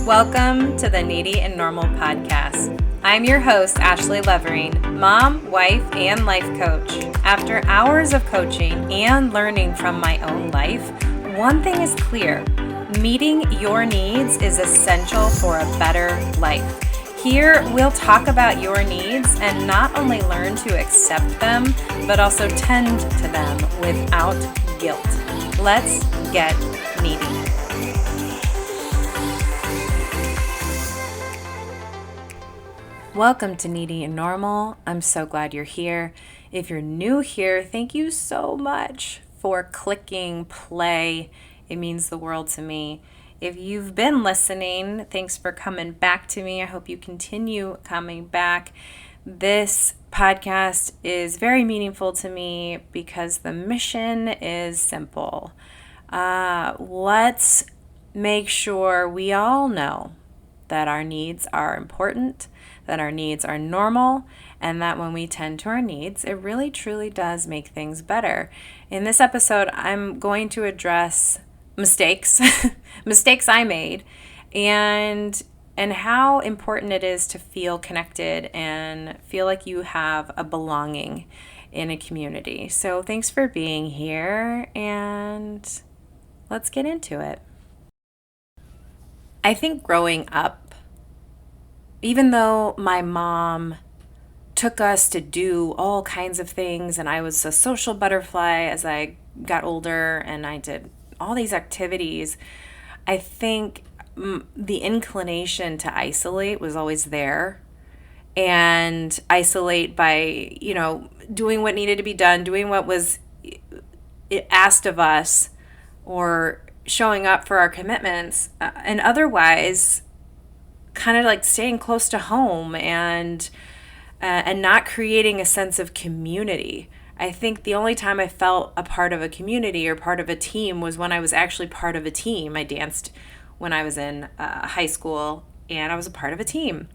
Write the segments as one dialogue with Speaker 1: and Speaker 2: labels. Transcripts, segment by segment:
Speaker 1: Welcome to the Needy and Normal podcast. I'm your host, Ashley Levering, mom, wife, and life coach. After hours of coaching and learning from my own life, one thing is clear: meeting your needs is essential for a better life. Here, we'll talk about your needs and not only learn to accept them, but also tend to them without guilt. Let's get needy. Welcome to Needy and Normal. I'm so glad you're here. If you're new here, thank you so much for clicking play. It means the world to me. If you've been listening, thanks for coming back to me. I hope you continue coming back. This podcast is very meaningful to me because the mission is simple. Let's make sure we all know that our needs are important, that our needs are normal, and that when we tend to our needs, it really truly does make things better. In this episode, I'm going to address mistakes I made, and how important it is to feel connected and feel like you have a belonging in a community. So thanks for being here, and let's get into it. I think growing up, even though my mom took us to do all kinds of things and I was a social butterfly as I got older and I did all these activities, I think the inclination to isolate was always there. And isolate by, doing what needed to be done, doing what was asked of us, or showing up for our commitments, and otherwise kind of like staying close to home and not creating a sense of community. I think the only time I felt a part of a community or part of a team was when I was actually part of a team. I danced when I was in high school, and I was a part of a team.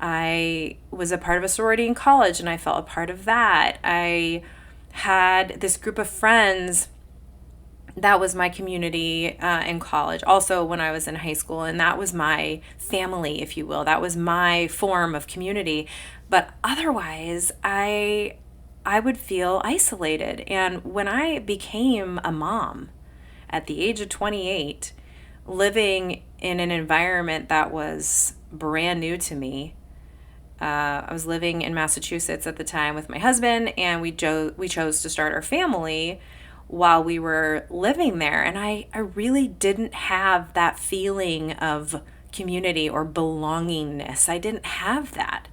Speaker 1: I was a part of a sorority in college, and I felt a part of that. I had this group of friends that was my community in college, also when I was in high school, and that was my family, if you will. That was my form of community. But otherwise, I would feel isolated. And when I became a mom at the age of 28, living in an environment that was brand new to me, I was living in Massachusetts at the time with my husband, and we chose to start our family while we were living there. And I really didn't have that feeling of community or belongingness. I didn't have that.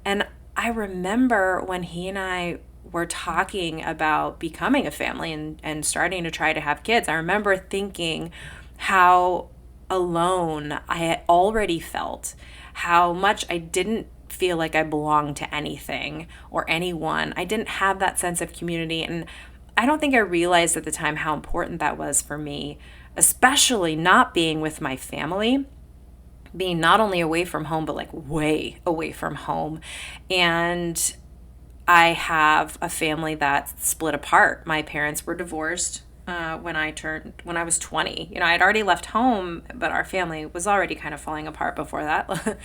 Speaker 1: And I remember when he and I were talking about becoming a family and starting to try to have kids, I remember thinking how alone I had already felt, how much I didn't feel like I belonged to anything or anyone. I didn't have that sense of community, and I don't think I realized at the time how important that was for me, especially not being with my family, being not only away from home, but like way away from home. And I have a family that split apart. My parents were divorced when I was 20. I'd already left home, but our family was already kind of falling apart before that.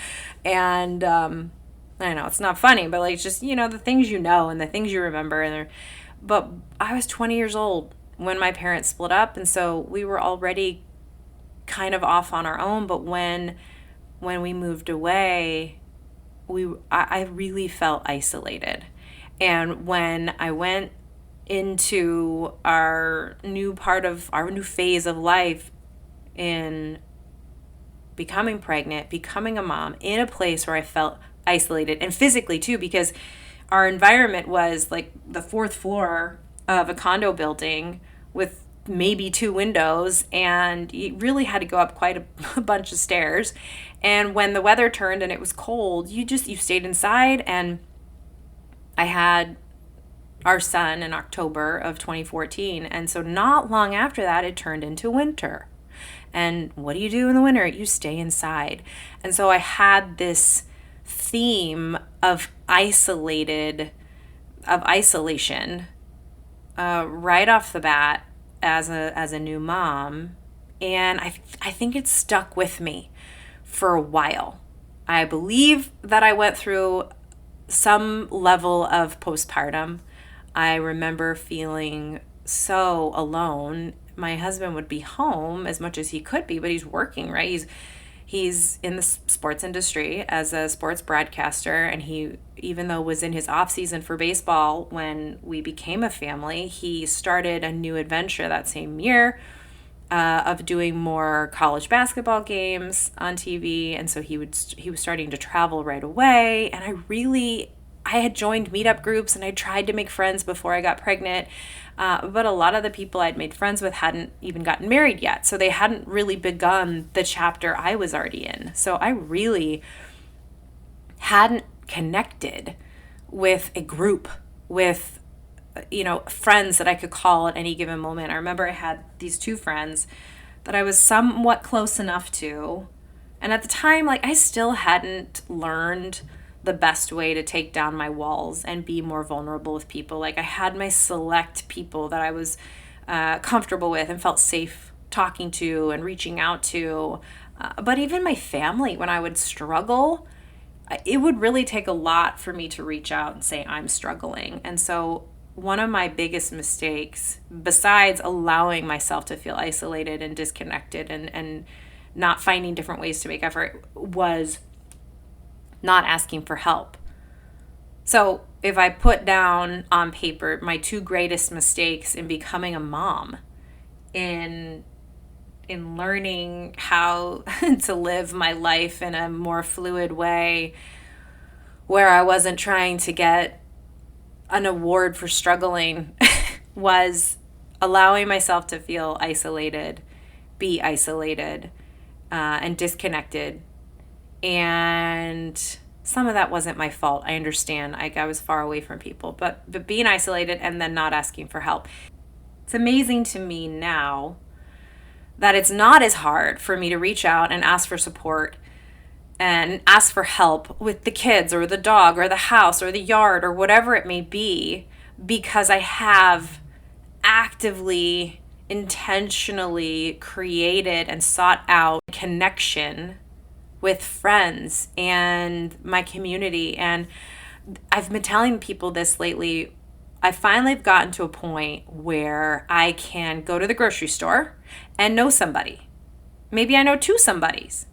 Speaker 1: And I know it's not funny, but like just, the things and the things you remember. But I was 20 years old when my parents split up, and so we were already kind of off on our own. But when we moved away, I really felt isolated. And when I went into our new phase of life in becoming pregnant, becoming a mom, in a place where I felt isolated, and physically too, because our environment was like the fourth floor of a condo building with maybe 2 windows, and you really had to go up quite a bunch of stairs. And when the weather turned and it was cold, you stayed inside. And I had our son in October of 2014. And so not long after that, it turned into winter. And what do you do in the winter? You stay inside. And so I had this theme of isolation right off the bat as a new mom, and I think it stuck with me for a while. I believe that I went through some level of postpartum. I remember feeling so alone. My husband would be home as much as he could be, but he's working, right? He's in the sports industry as a sports broadcaster, and he, even though was in his off season for baseball when we became a family, he started a new adventure that same year of doing more college basketball games on TV, and so he was starting to travel right away. And I had joined meetup groups and I tried to make friends before I got pregnant, but a lot of the people I'd made friends with hadn't even gotten married yet, so they hadn't really begun the chapter I was already in. So I really hadn't connected with a group, with friends that I could call at any given moment. I remember I had these two friends that I was somewhat close enough to, and at the time, like, I still hadn't learned the best way to take down my walls and be more vulnerable with people. Like, I had my select people that I was comfortable with and felt safe talking to and reaching out to. But even my family, when I would struggle, it would really take a lot for me to reach out and say, I'm struggling. And so one of my biggest mistakes, besides allowing myself to feel isolated and disconnected and not finding different ways to make effort, was not asking for help. So if I put down on paper my two greatest mistakes in becoming a mom, in learning how to live my life in a more fluid way, where I wasn't trying to get an award for struggling, was allowing myself to feel isolated, be isolated, and disconnected. And some of that wasn't my fault. I understand. I was far away from people, but being isolated and then not asking for help. It's amazing to me now that it's not as hard for me to reach out and ask for support and ask for help with the kids or the dog or the house or the yard or whatever it may be, because I have actively, intentionally created and sought out connection with friends and my community. And I've been telling people this lately. I finally have gotten to a point where I can go to the grocery store and know somebody. Maybe I know two somebodies.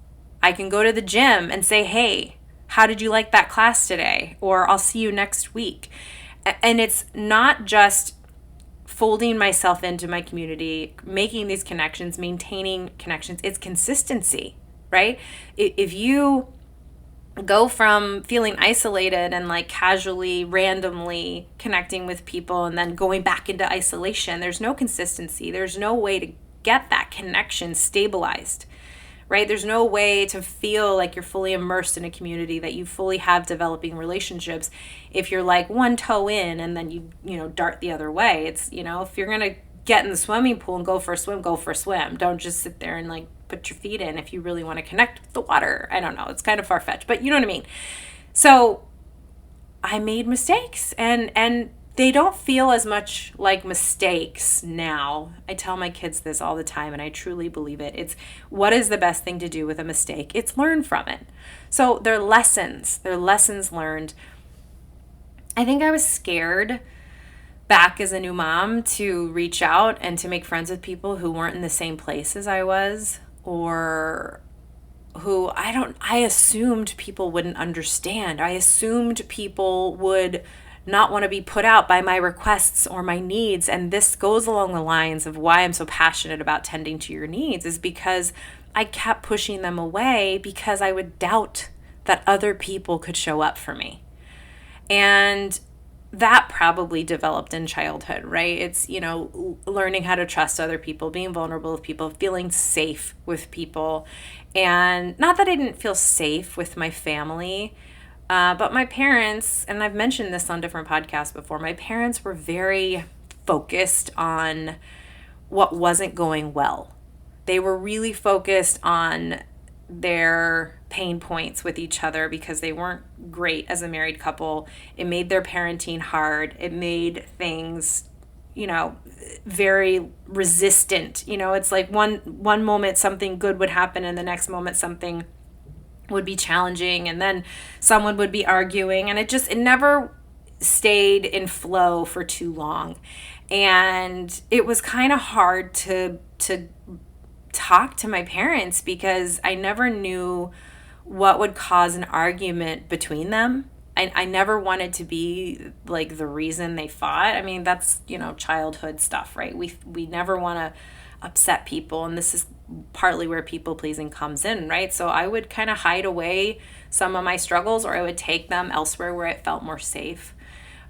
Speaker 1: I can go to the gym and say, hey, how did you like that class today? Or I'll see you next week. And it's not just folding myself into my community, making these connections, maintaining connections. It's consistency, right? If you go from feeling isolated and like casually, randomly connecting with people and then going back into isolation, there's no consistency. There's no way to get that connection stabilized, right? There's no way to feel like you're fully immersed in a community, that you fully have developing relationships if you're like one toe in and then you dart the other way. It's, if you're going to get in the swimming pool and go for a swim, go for a swim. Don't just sit there and like put your feet in if you really want to connect with the water. I don't know. It's kind of far-fetched, but you know what I mean? So I made mistakes, and they don't feel as much like mistakes now. I tell my kids this all the time, and I truly believe it. It's, what is the best thing to do with a mistake? It's learn from it. So they're lessons. They're lessons learned. I think I was scared back as a new mom to reach out and to make friends with people who weren't in the same place as I was, or who I assumed people wouldn't understand. I assumed people would not want to be put out by my requests or my needs. And this goes along the lines of why I'm so passionate about tending to your needs, is because I kept pushing them away because I would doubt that other people could show up for me. And that probably developed in childhood, right? It's, learning how to trust other people, being vulnerable with people, feeling safe with people. And not that I didn't feel safe with my family, but my parents, and I've mentioned this on different podcasts before, my parents were very focused on what wasn't going well. They were really focused on their pain points with each other because they weren't great as a married couple. It made their parenting hard. It made things, very resistant. It's like one moment something good would happen and the next moment something would be challenging, and then someone would be arguing, and it never stayed in flow for too long. And it was kind of hard to talk to my parents because I never knew what would cause an argument between them. I never wanted to be like the reason they fought. I mean, that's, childhood stuff, right? We never want to upset people, and this is partly where people pleasing comes in, right? So I would kind of hide away some of my struggles, or I would take them elsewhere where it felt more safe,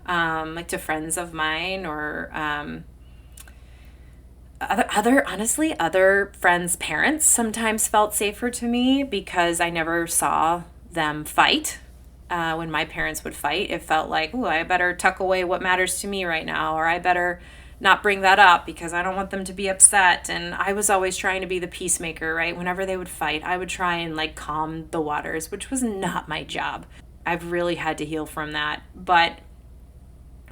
Speaker 1: like to friends of mine, or other friends' parents sometimes felt safer to me because I never saw them fight. When my parents would fight, it felt like, oh, I better tuck away what matters to me right now, or I better not bring that up because I don't want them to be upset. And I was always trying to be the peacemaker, right? Whenever they would fight, I would try and like calm the waters, which was not my job. I've really had to heal from that. But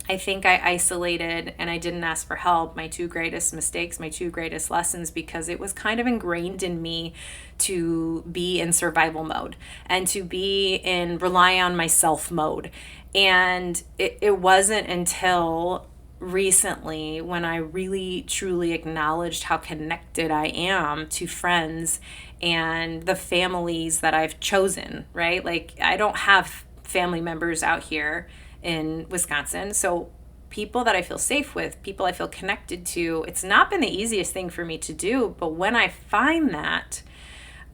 Speaker 1: I think I isolated and I didn't ask for help, my two greatest mistakes, my two greatest lessons, because it was kind of ingrained in me to be in survival mode and to be in rely on myself mode. And it wasn't until recently when I really truly acknowledged how connected I am to friends and the families that I've chosen, right? Like, I don't have family members out here in Wisconsin. So people that I feel safe with, people I feel connected to, it's not been the easiest thing for me to do. But when I find that,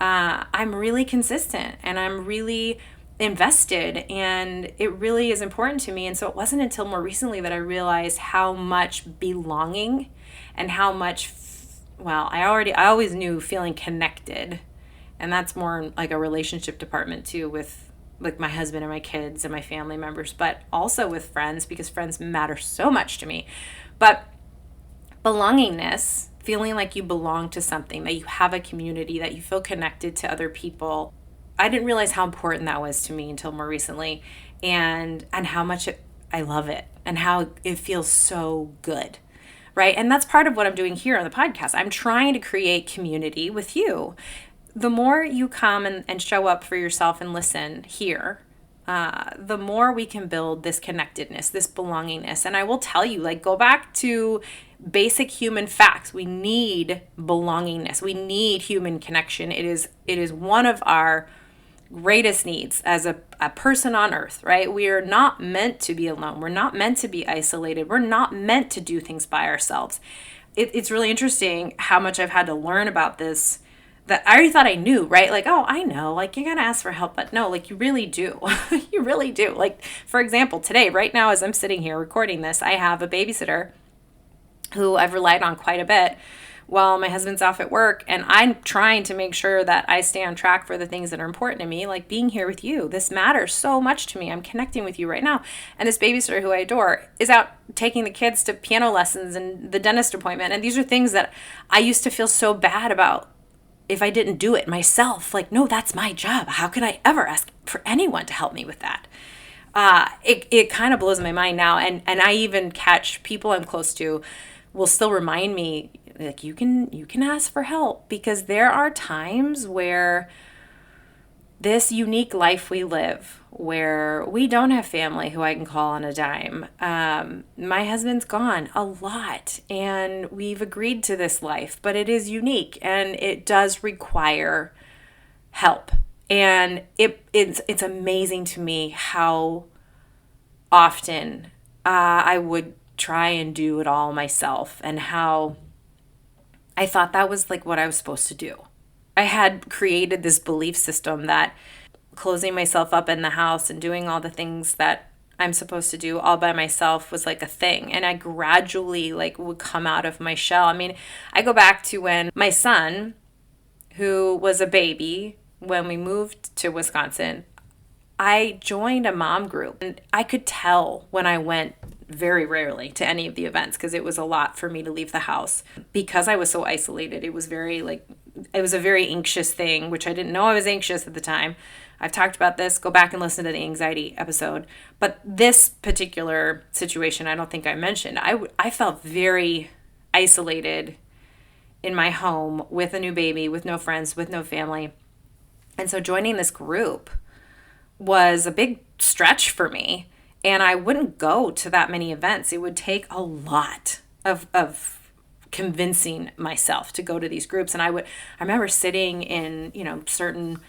Speaker 1: I'm really consistent and I'm really invested, and it really is important to me. And so it wasn't until more recently that I realized how much belonging and how much, I always knew feeling connected. And that's more like a relationship department too, with like my husband and my kids and my family members, but also with friends, because friends matter so much to me. But belongingness, feeling like you belong to something, that you have a community, that you feel connected to other people, I didn't realize how important that was to me until more recently, and how much I love it and how it feels so good. Right? And that's part of what I'm doing here on the podcast. I'm trying to create community with you. The more you come and show up for yourself and listen here, the more we can build this connectedness, this belongingness. And I will tell you, like, go back to basic human facts. We need belongingness. We need human connection. It is one of our greatest needs as a person on earth, right? We are not meant to be alone. We're not meant to be isolated. We're not meant to do things by ourselves. It's really interesting how much I've had to learn about this, that I already thought I knew, right? Like, oh, I know, like, you gotta ask for help, but no, like, you really do. You really do. Like, for example, today, right now, as I'm sitting here recording this, I have a babysitter who I've relied on quite a bit while my husband's off at work, and I'm trying to make sure that I stay on track for the things that are important to me, like being here with you. This matters so much to me. I'm connecting with you right now. And this babysitter who I adore is out taking the kids to piano lessons and the dentist appointment, and these are things that I used to feel so bad about if I didn't do it myself. Like, no, that's my job. How could I ever ask for anyone to help me with that? It kind of blows my mind now. And I even catch people I'm close to will still remind me, like, you can ask for help, because there are times where this unique life we live, where we don't have family who I can call on a dime. My husband's gone a lot, and we've agreed to this life, but it is unique and it does require help. And it's amazing to me how often I would try and do it all myself, and how I thought that was like what I was supposed to do. I had created this belief system that closing myself up in the house and doing all the things that I'm supposed to do all by myself was like a thing. And I gradually like would come out of my shell. I mean, I go back to when my son, who was a baby when we moved to Wisconsin, I joined a mom group, and I could tell when I went very rarely to any of the events, because it was a lot for me to leave the house because I was so isolated. It was a very anxious thing, which I didn't know I was anxious at the time. I've talked about this. Go back and listen to the anxiety episode. But this particular situation, I don't think I mentioned. I felt very isolated in my home with a new baby, with no friends, with no family. And so joining this group was a big stretch for me. And I wouldn't go to that many events. It would take a lot of convincing myself to go to these groups. And I remember sitting in, certain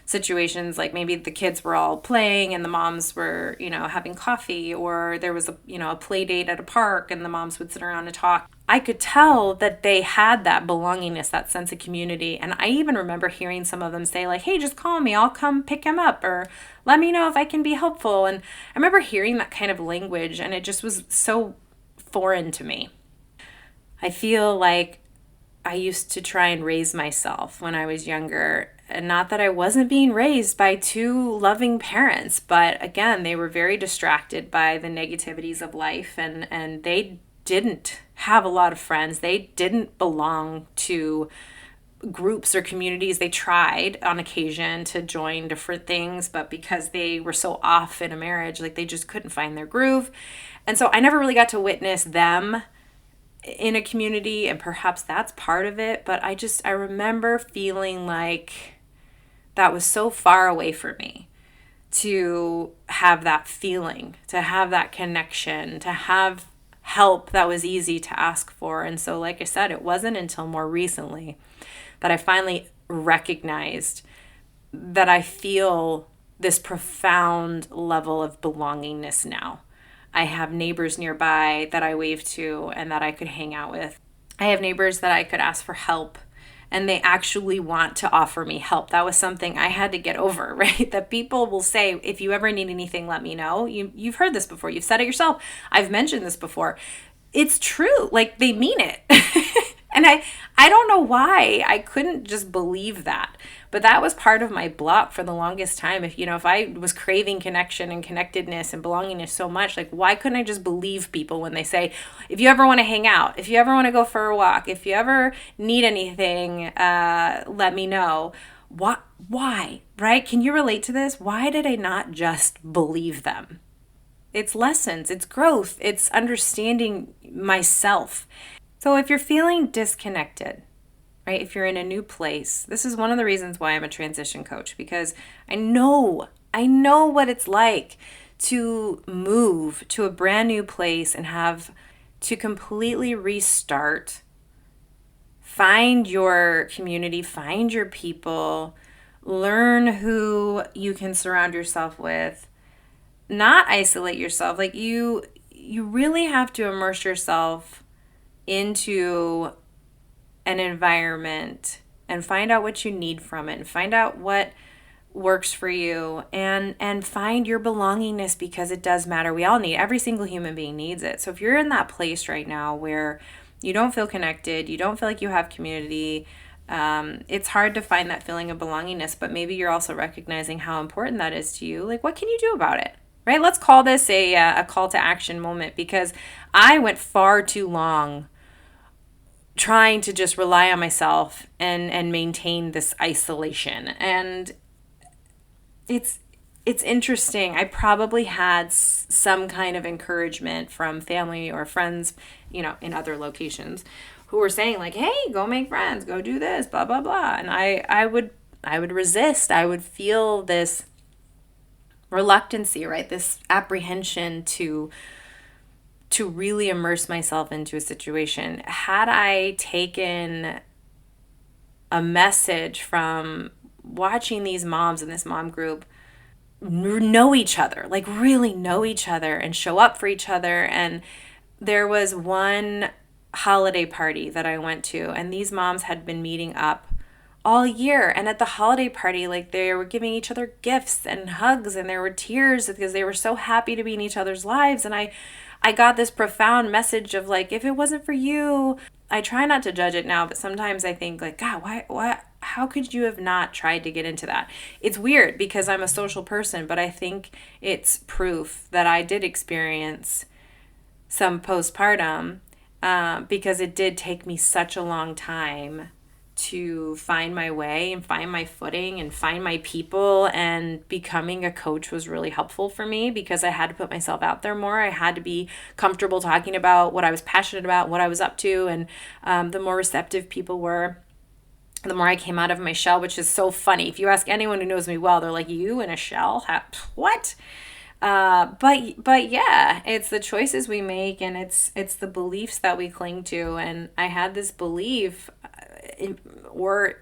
Speaker 1: situations, like maybe the kids were all playing and the moms were, having coffee, or there was a play date at a park and the moms would sit around and talk. I could tell that they had that belongingness, that sense of community. And I even remember hearing some of them say like, hey, just call me, I'll come pick him up, or let me know if I can be helpful. And I remember hearing that kind of language, and it just was so foreign to me. I feel like I used to try and raise myself when I was younger. And not that I wasn't being raised by two loving parents, but again, they were very distracted by the negativities of life, and they didn't have a lot of friends. They didn't belong to groups or communities. They tried on occasion to join different things, but because they were so off in a marriage, like they just couldn't find their groove. And so I never really got to witness them in a community, and perhaps that's part of it, but I remember feeling like that was so far away for me to have that feeling, to have that connection, to have help that was easy to ask for. And so, like I said, it wasn't until more recently that I finally recognized that I feel this profound level of belongingness now. I have neighbors nearby that I wave to and that I could hang out with. I have neighbors that I could ask for help, and they actually want to offer me help. That was something I had to get over, right? That people will say, if you ever need anything, let me know. You've heard this before. You've said it yourself. I've mentioned this before. It's true. Like, they mean it. And I don't know why I couldn't just believe that. But that was part of my block for the longest time. If I was craving connection and connectedness and belongingness so much, like, why couldn't I just believe people when they say, if you ever want to hang out, if you ever want to go for a walk, if you ever need anything, let me know. Why, right? Can you relate to this? Why did I not just believe them? It's lessons, it's growth, it's understanding myself. So if you're feeling disconnected, right, if you're in a new place, this is one of the reasons why I'm a transition coach, because I know what it's like to move to a brand new place and have to completely restart, find your community, find your people, learn who you can surround yourself with, not isolate yourself. Like you really have to immerse yourself into an environment and find out what you need from it and find out what works for you and find your belongingness, because it does matter. We all need, every single human being needs it. So if you're in that place right now where you don't feel connected, you don't feel like you have community, it's hard to find that feeling of belongingness, but maybe you're also recognizing how important that is to you. Like, what can you do about it? Right? Let's call this a call to action moment, because I went far too long trying to just rely on myself and maintain this isolation. And it's interesting. I probably had some kind of encouragement from family or friends, in other locations, who were saying like, hey, go make friends, go do this, blah, blah, blah. And I would resist. I would feel this reluctancy, right? This apprehension to really immerse myself into a situation. Had I taken a message from watching these moms in this mom group know each other, like really know each other and show up for each other. And there was one holiday party that I went to, and these moms had been meeting up all year. And at the holiday party, like, they were giving each other gifts and hugs, and there were tears because they were so happy to be in each other's lives. And I got this profound message of like, if it wasn't for you, I try not to judge it now, but sometimes I think like, God, how could you have not tried to get into that? It's weird because I'm a social person, but I think it's proof that I did experience some postpartum, because it did take me such a long time to find my way and find my footing and find my people. And becoming a coach was really helpful for me because I had to put myself out there more. I had to be comfortable talking about what I was passionate about, what I was up to. And the more receptive people were, the more I came out of my shell, which is so funny. If you ask anyone who knows me well, they're like, "You in a shell? What?" But yeah, it's the choices we make, and it's the beliefs that we cling to. And I had this belief, or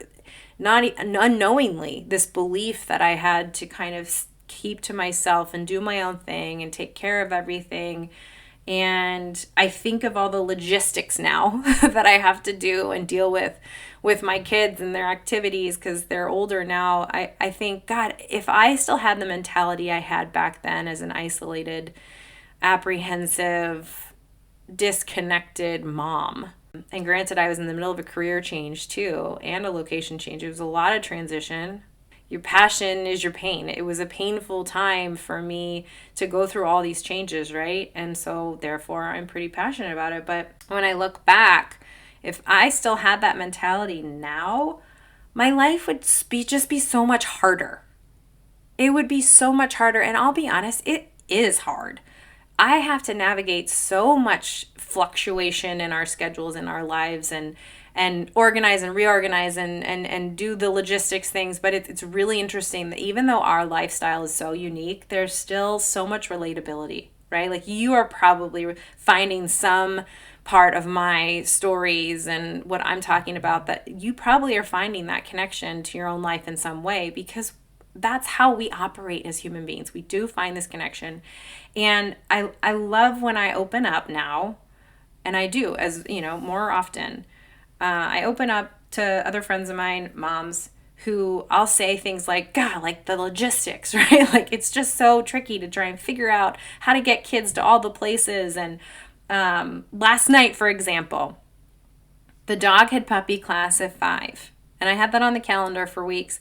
Speaker 1: not unknowingly, this belief that I had to kind of keep to myself and do my own thing and take care of everything. And I think of all the logistics now that I have to do and deal with my kids and their activities because they're older now. I think, God, if I still had the mentality I had back then as an isolated, apprehensive, disconnected mom. And granted, I was in the middle of a career change too and a location change. It was a lot of transition. Your passion is your pain. It was a painful time for me to go through all these changes, right? And so therefore I'm pretty passionate about it. But when I look back, if I still had that mentality now, my life would just be so much harder. It would be so much harder. And I'll be honest, it is hard. I have to navigate so much fluctuation in our schedules, in our lives, and organize and reorganize and do the logistics things. But it's really interesting that even though our lifestyle is so unique, there's still so much relatability, right? Like you are probably finding some part of my stories and what I'm talking about that you probably are finding that connection to your own life in some way, because that's how we operate as human beings. We do find this connection. And I love when I open up now, and I do, as you know, more often. I open up to other friends of mine, moms, who I'll say things like, God, like the logistics, right? Like it's just so tricky to try and figure out how to get kids to all the places. And last night, for example, the dog had puppy class at 5, and I had that on the calendar for weeks.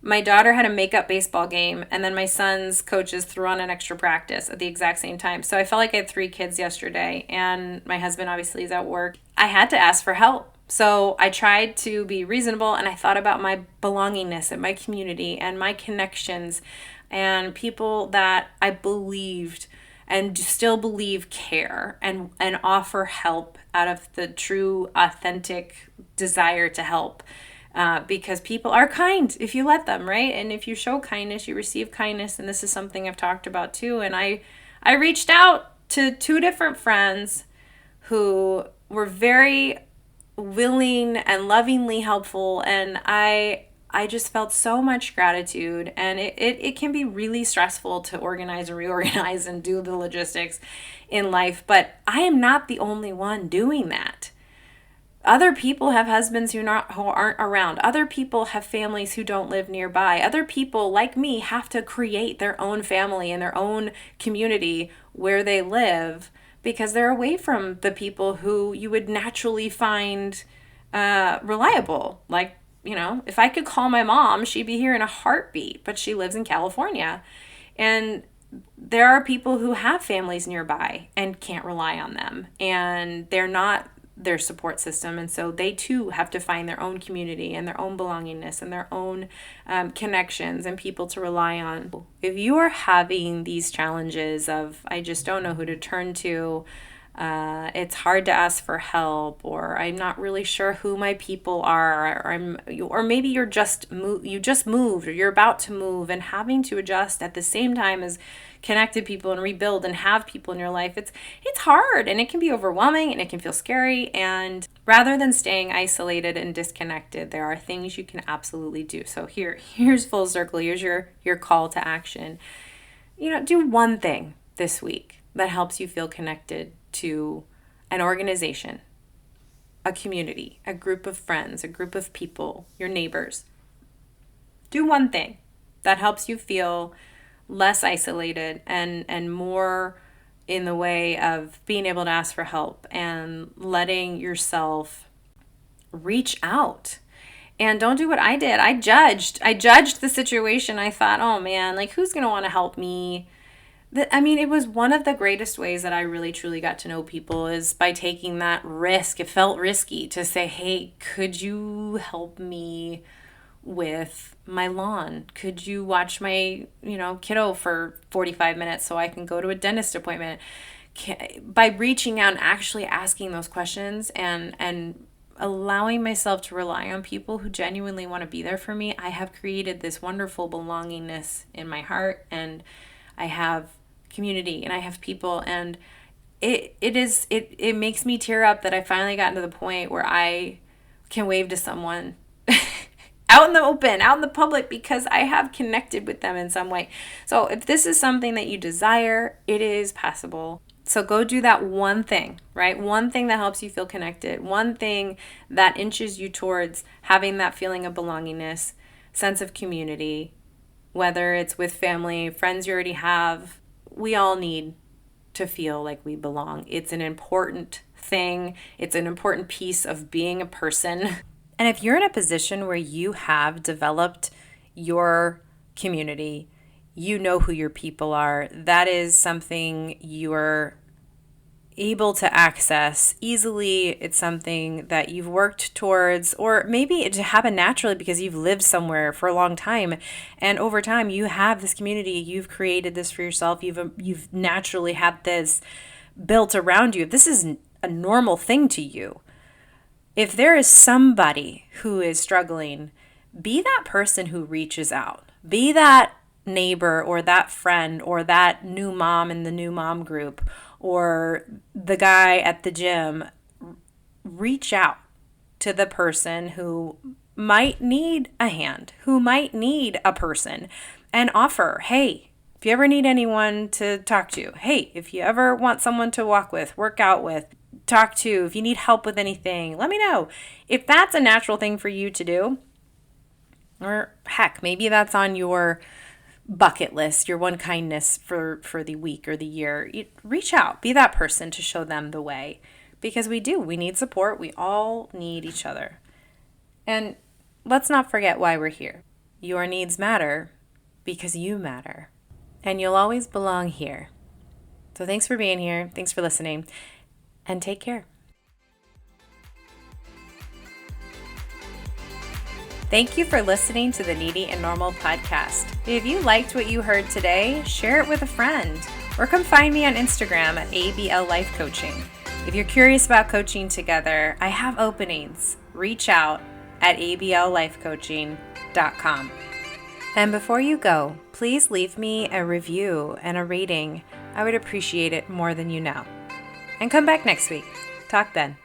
Speaker 1: My daughter had a makeup baseball game, and then my son's coaches threw on an extra practice at the exact same time. So I felt like I had 3 kids yesterday, and my husband obviously is at work. I had to ask for help. So I tried to be reasonable, and I thought about my belongingness and my community and my connections and people that I believed and still believe care and offer help out of the true, authentic desire to help. Because people are kind if you let them, right? And if you show kindness, you receive kindness. And this is something I've talked about too. And I reached out to 2 different friends who were very willing and lovingly helpful. And I just felt so much gratitude. And it can be really stressful to organize and reorganize and do the logistics in life. But I am not the only one doing that. Other people have husbands who aren't around. Other people have families who don't live nearby. Other people, like me, have to create their own family and their own community where they live because they're away from the people who you would naturally find reliable. Like, you know, if I could call my mom, she'd be here in a heartbeat, but she lives in California. And there are people who have families nearby and can't rely on them. And they're not their support system, and so they too have to find their own community and their own belongingness and their own connections and people to rely on. If you are having these challenges of I just don't know who to turn to, it's hard to ask for help, or I'm not really sure who my people are, or maybe you just moved or you're about to move and having to adjust at the same time as connected people and rebuild and have people in your life. It's hard, and it can be overwhelming, and it can feel scary. And rather than staying isolated and disconnected, there are things you can absolutely do. So here's full circle. Here's your call to action. You know, do one thing this week that helps you feel connected to an organization, a community, a group of friends, a group of people, your neighbors. Do one thing that helps you feel less isolated and more in the way of being able to ask for help and letting yourself reach out. And don't do what I did. I judged the situation. I thought, oh man, like who's going to want to help me? It was one of the greatest ways that I really truly got to know people is by taking that risk. It felt risky to say, hey, could you help me with my lawn? Could you watch my, kiddo for 45 minutes so I can go to a dentist appointment? By reaching out and actually asking those questions and allowing myself to rely on people who genuinely want to be there for me, I have created this wonderful belongingness in my heart, and I have community and I have people, and it makes me tear up that I finally gotten to the point where I can wave to someone out in the open, out in the public, because I have connected with them in some way. So if this is something that you desire, it is possible. So go do that one thing, right? One thing that helps you feel connected, one thing that inches you towards having that feeling of belongingness, sense of community, whether it's with family, friends you already have. We all need to feel like we belong. It's an important thing. It's an important piece of being a person. And if you're in a position where you have developed your community, you know who your people are, that is something you're able to access easily. It's something that you've worked towards, or maybe it happened naturally because you've lived somewhere for a long time, and over time you have this community, you've created this for yourself, you've naturally had this built around you. If this is a normal thing to you, if there is somebody who is struggling, be that person who reaches out. Be that neighbor or that friend or that new mom in the new mom group or the guy at the gym. Reach out to the person who might need a hand, who might need a person, and offer, hey, if you ever need anyone to talk to, hey, if you ever want someone to walk with, work out with, talk to, if you need help with anything, let me know. If that's a natural thing for you to do, or heck, maybe that's on your bucket list, your one kindness for the week or the year, reach out, be that person to show them the way, because we need support. We all need each other. And let's not forget why we're here. Your needs matter because you matter, and you'll always belong here. So thanks for being here. Thanks for listening. And take care. Thank you for listening to the Needy and Normal podcast. If you liked what you heard today, share it with a friend, or come find me on Instagram at ABL Life Coaching. If you're curious about coaching together, I have openings. Reach out at ablifecoaching.com. And before you go, please leave me a review and a rating. I would appreciate it more than you know. And come back next week. Talk then.